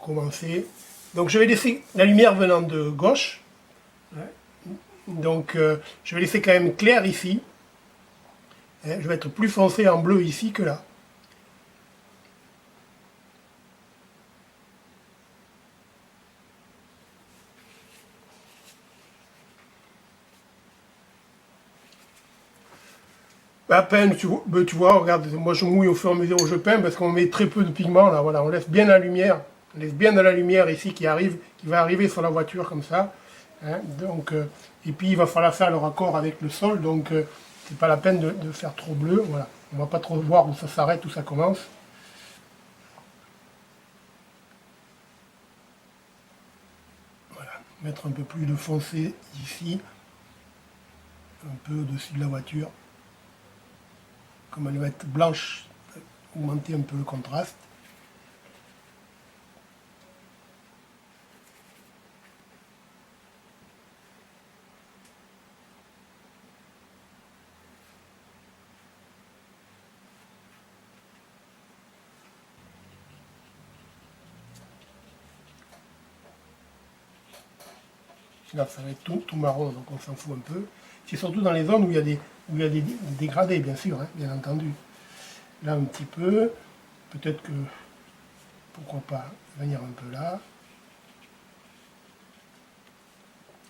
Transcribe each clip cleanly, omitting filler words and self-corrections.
pour commencer. Donc je vais laisser la lumière venant de gauche. Donc je vais laisser quand même clair ici. Je vais être plus foncé en bleu ici que là. À peine, tu vois, regarde, moi je mouille au fur et à mesure où je peins parce qu'on met très peu de pigments là, voilà, on laisse bien la lumière, on laisse bien de la lumière ici qui va arriver sur la voiture comme ça. Hein, donc, et puis il va falloir faire le raccord avec le sol, donc c'est pas la peine de faire trop bleu, voilà. On va pas trop voir où ça s'arrête, où ça commence. Voilà, mettre un peu plus de foncé ici, un peu au-dessus de la voiture. Comme elle va être blanche, augmenter un peu le contraste. Là, ça va être tout marron, donc on s'en fout un peu. C'est surtout dans les zones où il y a des dégradés, bien sûr, hein, bien entendu. Là, un petit peu. Peut-être que, pourquoi pas, venir un peu là.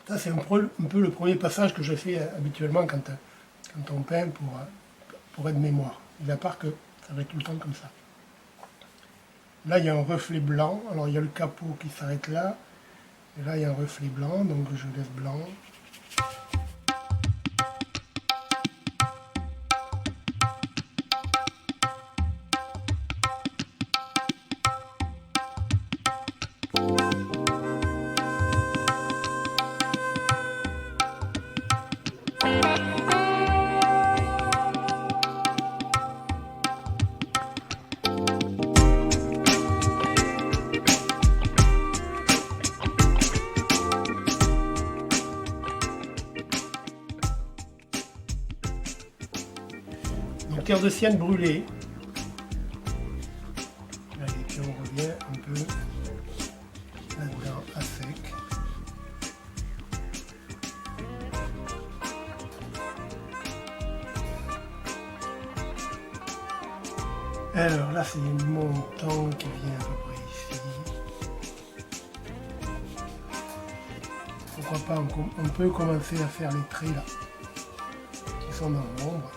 Ça, c'est un peu le premier passage que je fais habituellement quand on peint pour être mémoire. Mis à part que ça va être tout le temps comme ça. Là, il y a un reflet blanc. Alors, il y a le capot qui s'arrête là. Et là, il y a un reflet blanc, donc je laisse blanc. Donc terre de sienne brûlée. Et puis on revient un peu là-dedans à sec. Alors là c'est le montant qui vient à peu près ici. Pourquoi pas, on peut commencer à faire les traits là, qui sont dans l'ombre.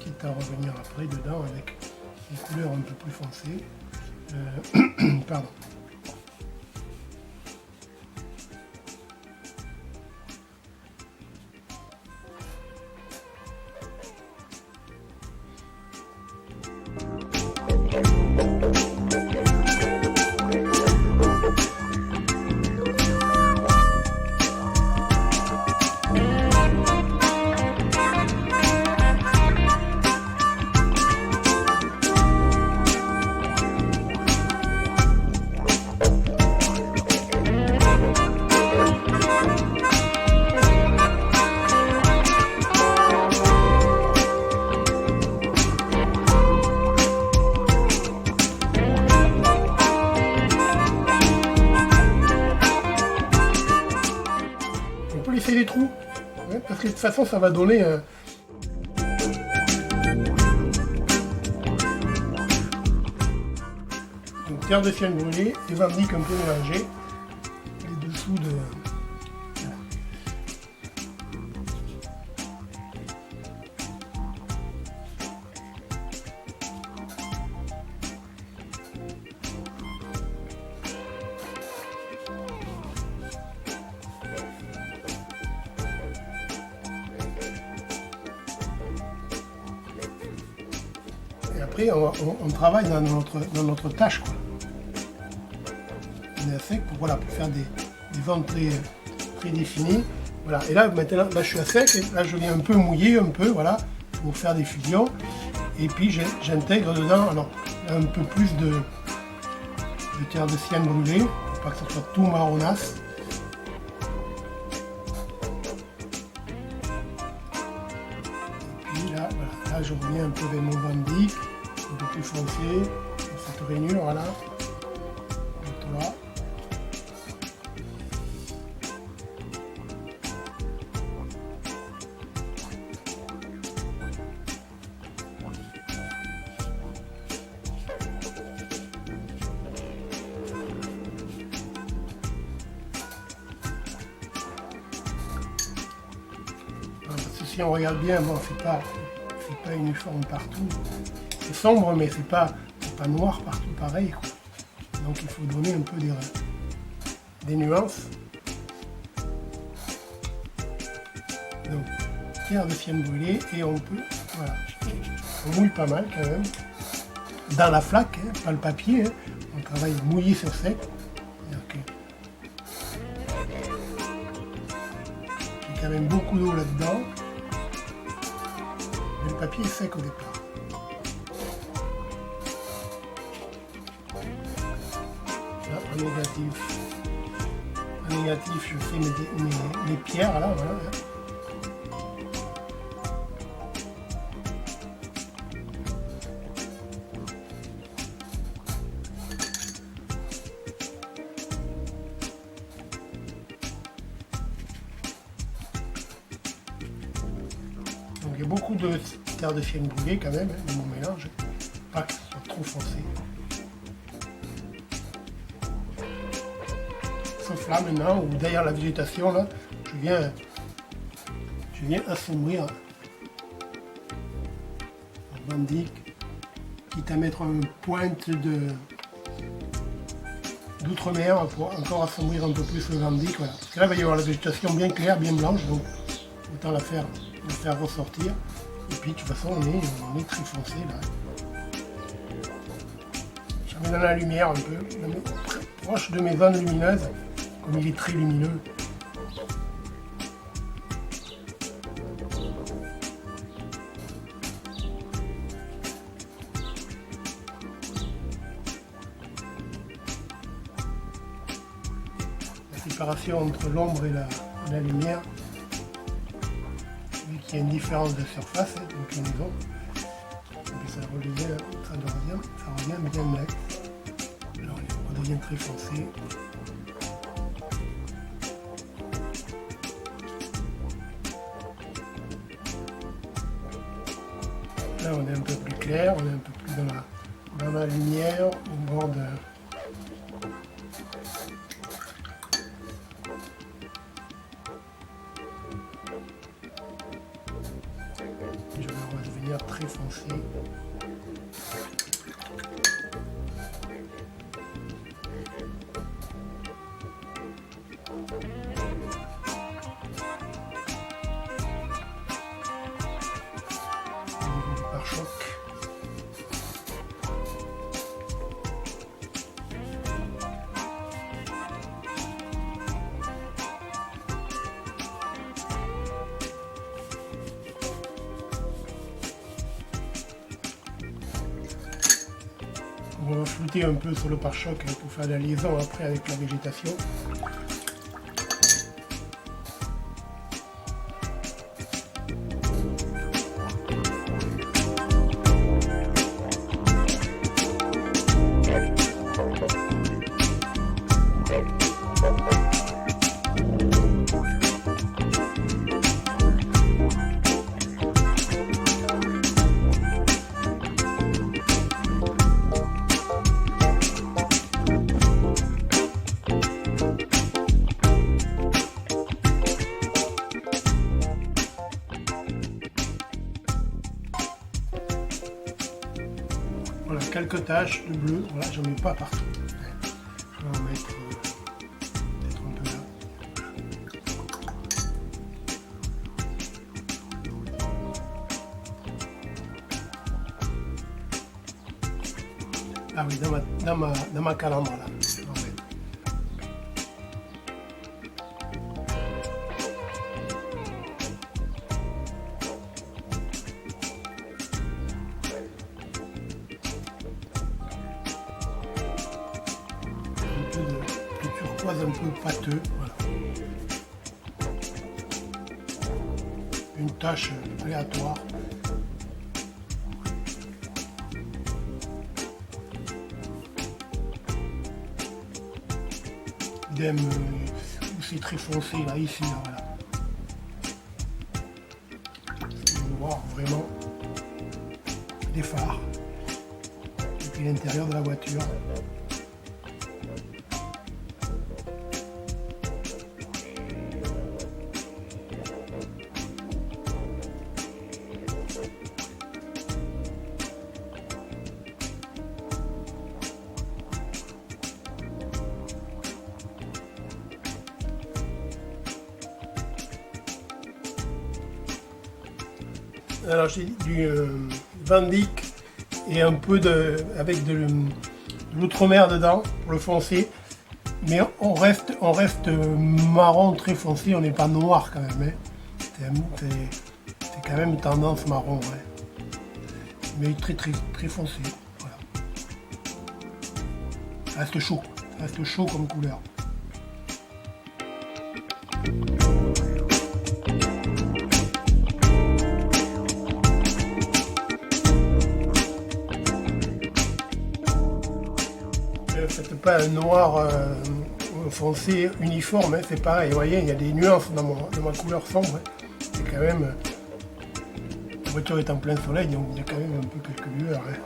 Quitte à revenir après dedans avec des couleurs un peu plus foncées. Pardon. Laisser des trous, hein, parce que de toute façon ça va donner donc terre de sienne brûlée et Van Dyck un peu mélangé, les dessous de... Après, on travaille dans notre tâche, quoi. On est à sec pour faire des ventes très définies. Voilà. Et là, maintenant, là, je suis à sec. Et là, je viens un peu mouiller, voilà, pour faire des fusions. Et puis, j'intègre dedans, alors, un peu plus de terre de sienne brûlée, pour pas que ça soit tout marronasse. Et puis là, voilà. Là, je reviens un peu vers mon Van Dyck. Un peu plus foncé, cette rainure là, voilà. si on regarde bien, bon, c'est pas uniforme partout. C'est sombre, mais c'est pas noir partout pareil, quoi. Donc il faut donner un peu des nuances. Donc, tiers de fiemme brûlée et on peut, voilà, on mouille pas mal quand même. Dans la flaque, hein, pas le papier, hein. On travaille mouillé sur sec. J'ai quand même beaucoup d'eau là-dedans. Mais le papier est sec au départ. Là, en négatif, je fais mes pierres là, voilà. Donc il y a beaucoup de terre de fiemme brûlée quand même, hein, dans mon mélange, pas que ce soit trop foncé. Sauf là maintenant, où derrière la végétation, là, je viens assombrir en bandique, quitte à mettre une pointe d'outre-mer pour encore assombrir un peu plus le bandique. Voilà. Parce que là, il va y avoir la végétation bien claire, bien blanche, donc autant la faire ressortir. Et puis de toute façon, on est très foncé là. Je mets dans la lumière un peu, proche de mes zones lumineuses, comme il est très lumineux. La séparation entre l'ombre et la lumière, vu qu'il y a une différence de surface, hein, d'inclinaison, et puis ça revient bien net. Alors on devient très foncé. Là on est un peu plus clair, on est un peu plus dans la lumière, au bord de... Je vais redevenir très foncé. Pare-choc. On va flouter un peu sur le pare-choc pour faire la liaison après avec la végétation. Voilà, quelques taches de bleu, voilà, j'en mets pas partout. Je vais en mettre peut-être un peu là. Ah oui, dans ma calandre là. De turquoise un peu pâteux, voilà. Une tache aléatoire. Idem où c'est très foncé là, ici, là, voilà. C'est noir vraiment. Des phares. Et puis l'intérieur de la voiture. Alors j'ai du Van Dyck et un peu avec de l'outre-mer dedans pour le foncé. Mais on reste marron très foncé, on n'est pas noir quand même. Hein. C'est quand même tendance marron. Ouais. Mais très foncé. Voilà. Reste chaud comme couleur. Faites pas un noir foncé uniforme, hein, c'est pareil, vous voyez, il y a des nuances dans ma couleur sombre. Hein. C'est quand même. La voiture est en plein soleil, donc il y a quand même un peu quelques lueurs. Hein.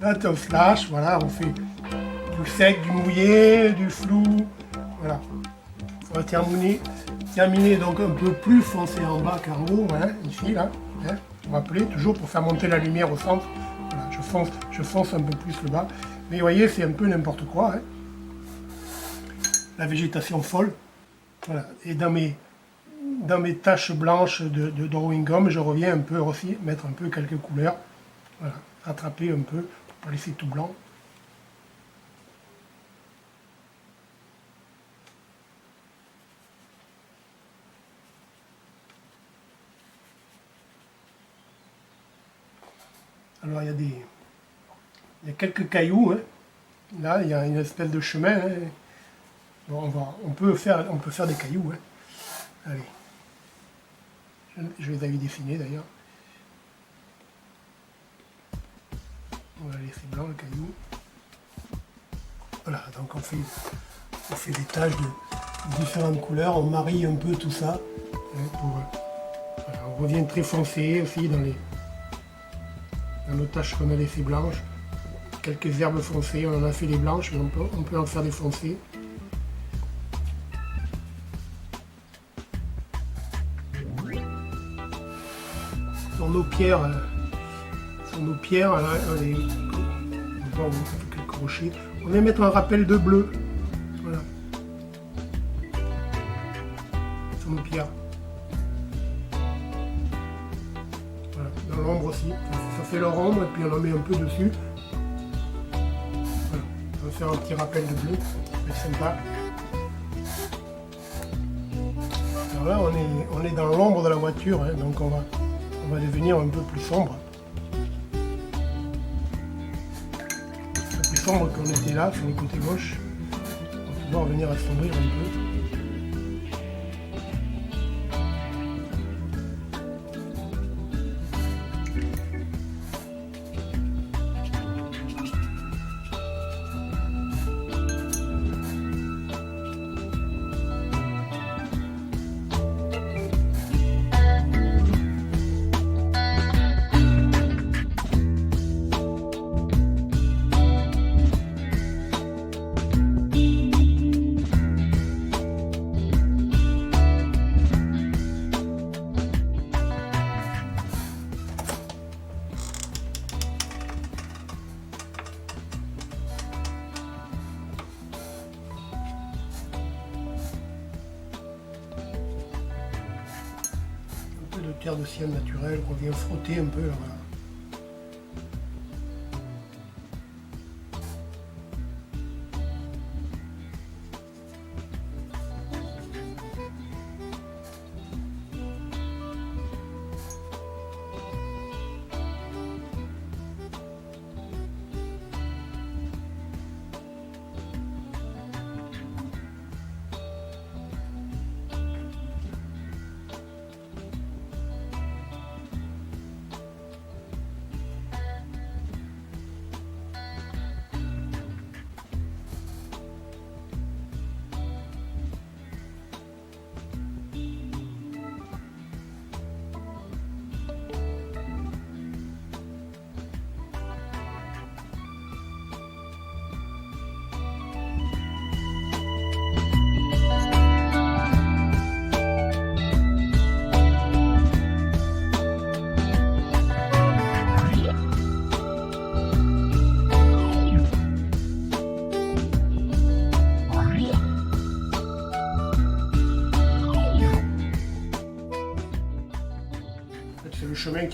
Là, on flash, voilà, on fait du sec, du mouillé, du flou, voilà. On va terminer donc un peu plus foncé en bas qu'en haut, hein, ici, là. Hein, vous vous rappelez, toujours pour faire monter la lumière au centre. Voilà, je fonce un peu plus le bas. Mais vous voyez, c'est un peu n'importe quoi. Hein. La végétation folle. Voilà. Et dans mes taches blanches de drawing gum, je reviens un peu aussi, mettre un peu quelques couleurs. Voilà, rattraper un peu. Pour laisser tout blanc. Alors il y a quelques cailloux. Hein. Là il y a une espèce de chemin. Hein. Bon, on peut faire des cailloux. Hein. Allez. Je les avais dessinés d'ailleurs. On va laisser blanc le caillou. Voilà, donc on fait des taches de différentes couleurs, on marie un peu tout ça. Hein, voilà, on revient très foncé aussi dans nos taches qu'on a laissées blanches. Quelques herbes foncées, on en a fait des blanches, mais on peut en faire des foncées. Sur nos pierres, on fait quelques crochets. On va mettre un rappel de bleu. Voilà. Sur nos pierres. Voilà. Dans l'ombre aussi. Ça fait leur ombre et puis on en met un peu dessus. Voilà. On va faire un petit rappel de bleu. C'est sympa. Alors là, on est dans l'ombre de la voiture, hein, donc on va devenir un peu plus sombre. Sombre qu'on était là sur le côté gauche, on va pouvoir venir assombrir un peu. Terre de ciel naturelle qu'on vient frotter un peu là, voilà.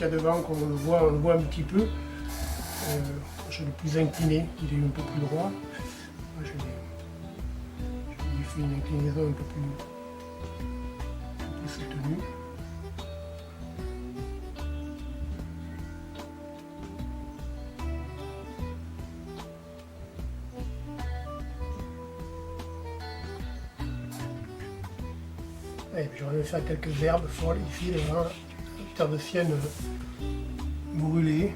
qu'il y a devant, qu'on le voit un petit peu. Je l'ai plus incliné, il est un peu plus droit. Moi, je lui fais une inclinaison un peu plus soutenue. Et puis j'aurais faire quelques herbes folles ici, là, terre de sienne brûlée.